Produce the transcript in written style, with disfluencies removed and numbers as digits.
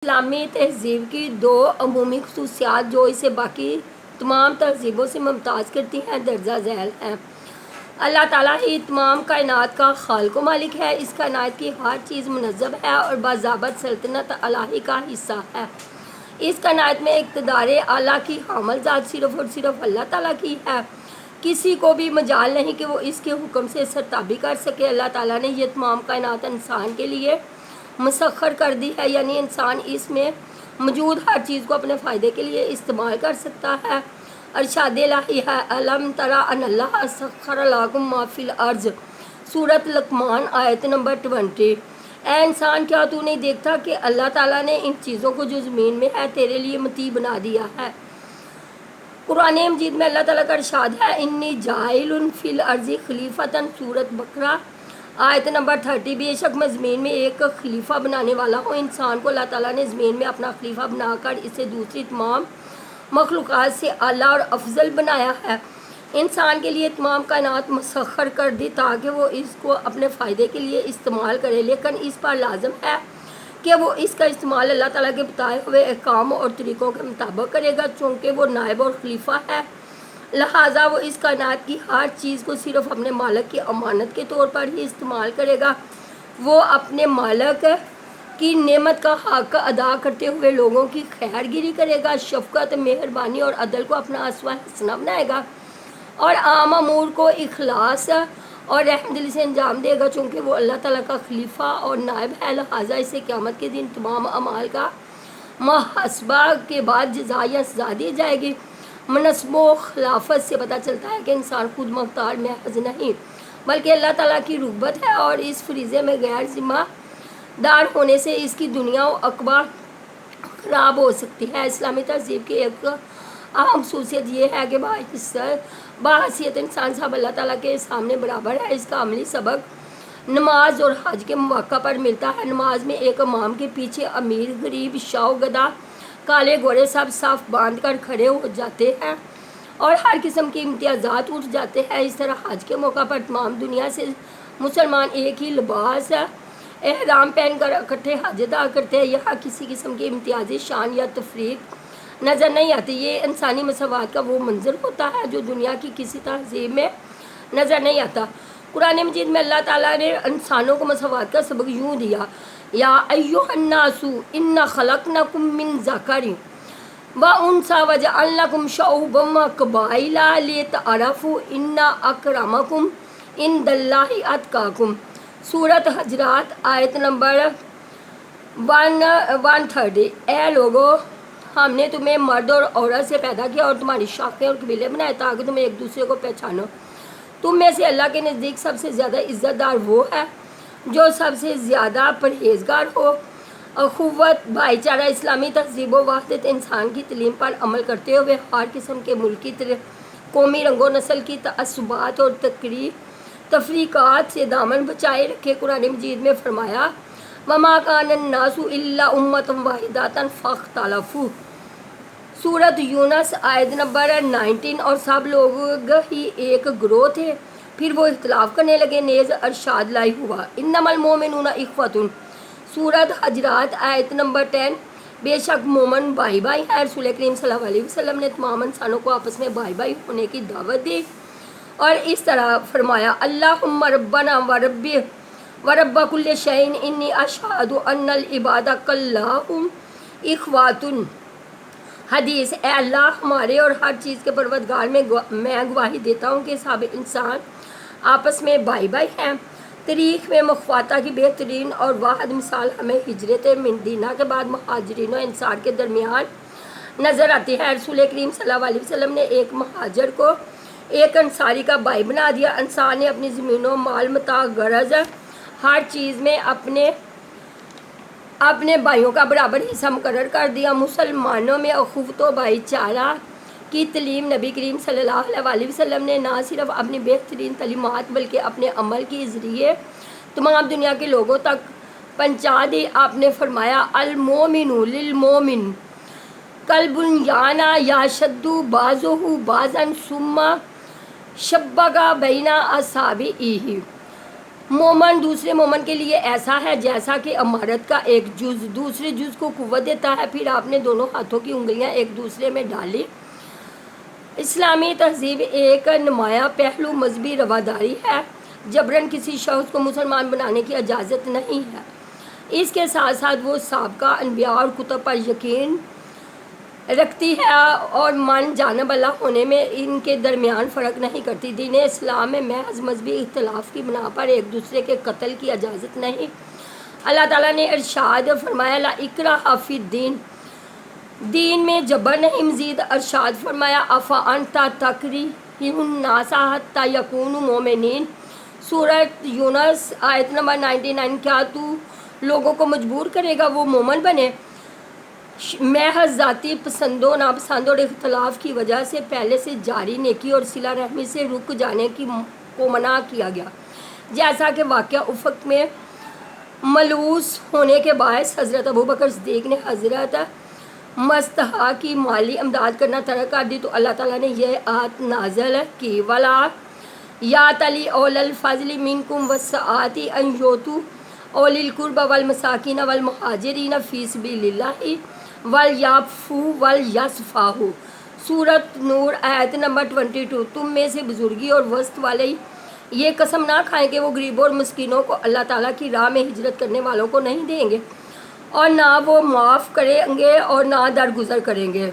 اسلامی تہذیب کی دو عمومی خصوصیات جو اسے باقی تمام تہذیبوں سے ممتاز کرتی ہیں درجہ ذیل ہیں۔ اللہ تعالیٰ ہی تمام کائنات کا خالق و مالک ہے۔ اس کائنات کی ہر چیز منظم ہے اور باضابط سلطنت الہی کا حصہ ہے۔ اس کائنات میں اقتدار اعلیٰ کی حامل ذات صرف اور صرف اللہ تعالیٰ کی ہے۔ کسی کو بھی مجال نہیں کہ وہ اس کے حکم سے سرتابی کر سکے۔ اللہ تعالیٰ نے یہ تمام کائنات انسان کے لیے مسخر کر دی ہے، یعنی انسان اس میں موجود ہر چیز کو اپنے فائدے کے لیے استعمال کر سکتا ہے۔ ارشاد الہی ہے، الم تری ان اللہ سخر لکم ما فی الارض، سورۃ لقمان آیت نمبر 20۔ اے انسان، کیا تو نہیں دیکھتا کہ اللہ تعالیٰ نے ان چیزوں کو جو زمین میں ہے تیرے لیے مطیع بنا دیا ہے۔ قرآن مجید میں اللہ تعالیٰ کا ارشاد ہے، انی جاعل فی الارض خلیفۃ، سورۃ بقرہ آیت نمبر 30۔ بے شک میں زمین میں ایک خلیفہ بنانے والا ہوں۔ انسان کو اللہ تعالیٰ نے زمین میں اپنا خلیفہ بنا کر اسے دوسری تمام مخلوقات سے اعلیٰ اور افضل بنایا ہے۔ انسان کے لیے تمام کائنات مسخر کر دی تاکہ وہ اس کو اپنے فائدے کے لیے استعمال کرے، لیکن اس پر لازم ہے کہ وہ اس کا استعمال اللہ تعالیٰ کے بتائے ہوئے احکام اور طریقوں کے مطابق کرے گا، چونکہ وہ نائب اور خلیفہ ہے۔ لہٰذا وہ اس کائنات کی ہر چیز کو صرف اپنے مالک کی امانت کے طور پر ہی استعمال کرے گا۔ وہ اپنے مالک کی نعمت کا حق ادا کرتے ہوئے لوگوں کی خیر گیری کرے گا، شفقت، مہربانی اور عدل کو اپنا اسوہ حسنہ بنائے گا اور عام امور کو اخلاص اور رحم دلی سے انجام دے گا، چونکہ وہ اللہ تعالیٰ کا خلیفہ اور نائب ہے۔ لہٰذا اسے قیامت کے دن تمام اعمال کا محاسبہ کے بعد جزا یا سزا دی جائے گی۔ منصب و خلافت سے پتہ چلتا ہے کہ انسان خود مختار محض نہیں بلکہ اللہ تعالیٰ کی رغبت ہے، اور اس فریضے میں غیر ذمہ دار ہونے سے اس کی دنیا و عقبہ خراب ہو سکتی ہے۔ اسلامی تہذیب کی ایک اہم خصوصیت یہ ہے کہ بحیثیت انسان سب اللہ تعالیٰ کے سامنے برابر ہے۔ اس کا عملی سبق نماز اور حج کے مواقع پر ملتا ہے۔ نماز میں ایک امام کے پیچھے امیر، غریب، شاہ، گدھا، کالے گورے سب صف باندھ کر کھڑے ہو جاتے ہیں اور ہر قسم کے امتیازات اٹھ جاتے ہیں۔ اس طرح حج کے موقع پر تمام دنیا سے مسلمان ایک ہی لباس احرام پہن کر اکٹھے حج ادا کرتے ہیں۔ یہاں کسی قسم کی امتیازی شان یا تفریق نظر نہیں آتی۔ یہ انسانی مساوات کا وہ منظر ہوتا ہے جو دنیا کی کسی تہذیب میں نظر نہیں آتا۔ قرآن مجید میں اللہ تعالیٰ نے انسانوں کو مساوات کا سبق یوں دیا، یا ایھا الناس انا خلقناکم من ذکر وانثی وجعلناکم شعوبا وقبائل لتعارفوا ان اکرمکم عند اللہ اتقاکم، سورۃ حجرات آیت نمبر 130۔ اے لوگو، ہم نے تمہیں مرد اور عورت سے پیدا کیا اور تمہاری شاخیں اور قبیلے بنائے تاکہ تم ایک دوسرے کو پہچانو۔ تم میں سے اللہ کے نزدیک سب سے زیادہ عزت دار وہ ہے جو سب سے زیادہ پرہیزگار ہو۔ اخوت، بھائی چارہ، اسلامی تہذیب و وحدت انسان کی تعلیم پر عمل کرتے ہوئے ہر قسم کے ملکی، قومی، رنگ و نسل کی تعصبات اور تفریقات سے دامن بچائے رکھے۔ قرآن مجید میں فرمایا، وما کان الناس الا امۃ واحدۃ فاختلفوا، سورۃ یونس آیت نمبر 19۔ اور سب لوگ ہی ایک گروہ تھے، پھر وہ اختلاف کرنے لگے۔ نیز ارشاد لائی ہوا، انما المؤمنون اخوۃ، سورۃ حجرات آیت نمبر 10۔ بے شک مومن بھائی بھائی ہیں۔ رسول کریم صلی اللہ علیہ وسلم نے تمام انسانوں کو آپس میں بھائی بھائی ہونے کی دعوت دی اور اس طرح فرمایا، اللہم ربنا ورب کل شیء انی اشہد ان العباد کلہم اخوۃ۔ حدیث، اے اللہ، ہمارے اور ہر چیز کے پروردگار میں گواہی دیتا ہوں کہ سب انسان آپس میں بھائی بھائی ہیں۔ تاریخ میں مخواطہ کی بہترین اور واحد مثال ہمیں ہجرت مدینہ کے بعد مہاجرین و انصار کے درمیان نظر آتی ہے۔ رسول کریم صلی اللہ علیہ وسلم نے ایک مہاجر کو ایک انصاری کا بھائی بنا دیا۔ انصار نے اپنی زمین و مال، متاع، غرض، ہر چیز میں اپنے بھائیوں کا برابر حصہ مقرر کر دیا۔ مسلمانوں میں اخوت و بھائی چارہ کی تعلیم نبی کریم صلی اللہ علیہ وسلم نے نہ صرف اپنی بہترین تعلیمات بلکہ اپنے عمل کے ذریعے تمام دنیا کے لوگوں تک پہنچا دی۔ آپ نے فرمایا، المومن للمومن کالبنیان یشد بعضہ بعضا ثم شبک بین اصابعہ، مومن دوسرے مومن کے لیے ایسا ہے جیسا کہ عمارت کا ایک جز دوسرے جز کو قوت دیتا ہے۔ پھر آپ نے دونوں ہاتھوں کی انگلیاں ایک دوسرے میں ڈالی۔ اسلامی تہذیب ایک نمایاں پہلو مذہبی رواداری ہے۔ جبراً کسی شخص کو مسلمان بنانے کی اجازت نہیں ہے۔ اس کے ساتھ ساتھ وہ سابقہ انبیاء اور کتب پر یقین رکھتی ہے اور من جانب اللہ ہونے میں ان کے درمیان فرق نہیں کرتی۔ دین اسلام میں محض مذہبی اختلاف کی بنا پر ایک دوسرے کے قتل کی اجازت نہیں۔ اللہ تعالیٰ نے ارشاد فرمایا لا اکراہ فی الدین، دین میں جبر نہیں۔ مزید ارشاد فرمایا افانت تکرہ الناس حتی یکونوا مؤمنین، سورۃ یونس آیت نمبر 99۔ کیا تو لوگوں کو مجبور کرے گا وہ مومن بنے؟ محض ذاتی پسند و ناپسند اور اختلاف کی وجہ سے پہلے سے جاری نیکی اور صلہ رحمی سے رک جانے کو منع کیا گیا، جیسا کہ واقعہ افق میں ملوث ہونے کے باعث حضرت ابوبکر صدیق نے حضرت مصطفیٰ کی مالی امداد کرنا ترک کر دی تو اللہ تعالیٰ نے یہ آیت نازل کی ولا یات علی اول الفضل منکم والسعۃ ان یؤتوا اولی القربى والمساکین والمہاجرین فی سبیل اللہ ولیعفوا ولیصفحوا، سورۃ نور آیت نمبر 22۔ تم میں سے بزرگی اور وسط والے یہ قسم نہ کھائیں کہ وہ غریبوں اور مسکینوں کو اللہ تعالیٰ کی راہ میں ہجرت کرنے والوں کو نہیں دیں گے، اور نہ وہ معاف کریں گے اور نہ درگزر کریں گے۔